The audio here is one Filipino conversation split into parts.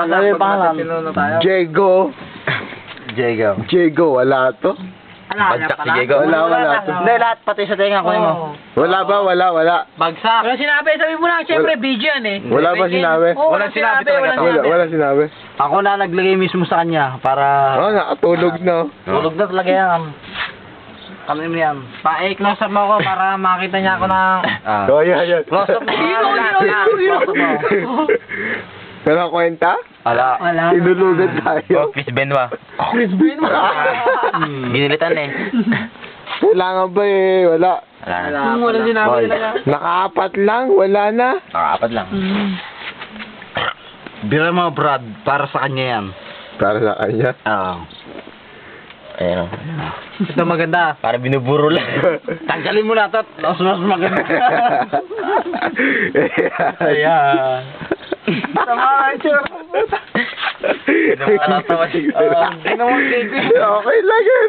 Ano yung pangalan? Diego. Diego, wala to. Bagsak si Diego. Wala to. Hindi, lahat pati sa tenga ko mo. Wala ba? Wala. Bagsak. Wala sinabi, sabi mo lang, syempre, video yan eh. Wala ba sinabi? Oo, Walang sinabi talaga. Wala sinabi. Ako na naglagay mismo sa kanya para Oh, nakatulog na. tulog na talaga yan. Kami mo yan. Pa-close up mo ako para makita niya ako ng... Oh, yan. Close up mo. Hino. Walang kwenta? Ala. Wala. Tinulugan tayo. Chris Benoit. Chris Ben mo. Binilitan eh. Kailangan ba eh? Wala. Wala sinabi Boy. talaga. Nakaapat lang, wala na. Nakakapat lang. Bira mo, Brad, para sa kanya yan. Para sa kanya. Oo. Ayun. Ito maganda. Para binuburo lang. Tanggalin mo na ito. Mas maganda. Ayan. Tama ka, sure. Nakakatawa siya. Ginawa cake. Okay lang yan.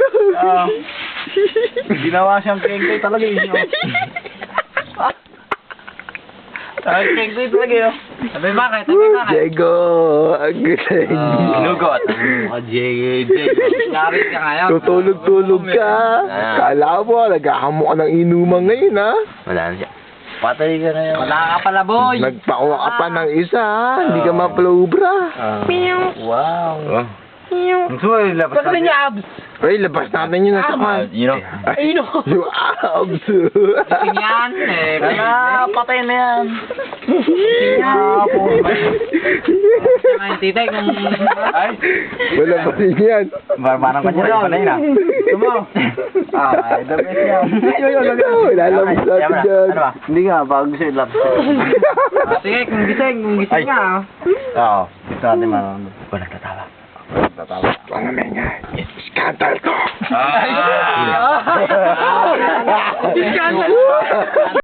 Ginawa siyang kengkoy talaga yun. Cake talaga yun. Sabi bakit? Diego, ang galing. Sinugot. Diego. Yarit ka ngayon. Tutulog-tulog ka. Kala mo, naghahamok ka ng inuman ngayon, ha? Wala na siya. Patay ka ngayon. Wala ka pala, boy. Nagpakuha ka pa ng isa, ha? Hindi ka mapalubra. Wow. Oh. Gusto mo yung labas Gusto niya abs. Ay, labas natin yun nasa kan. You know. Ay, no. Yung abs. Yan, eh. Wala, patay na yan. Ay, titay, kung... Ay. Wala pa rin yan. Barbarang ka dyan. Panay na. Tumo. Ay, the best yan. Wala lang natin dyan. Ano ba? Hindi nga, bago sa'yo labas. Sige, kung gising nga, ah. Oo. Gusto natin manonood. Walang tatawa. Ano naman yan? Scandal to. Scandal.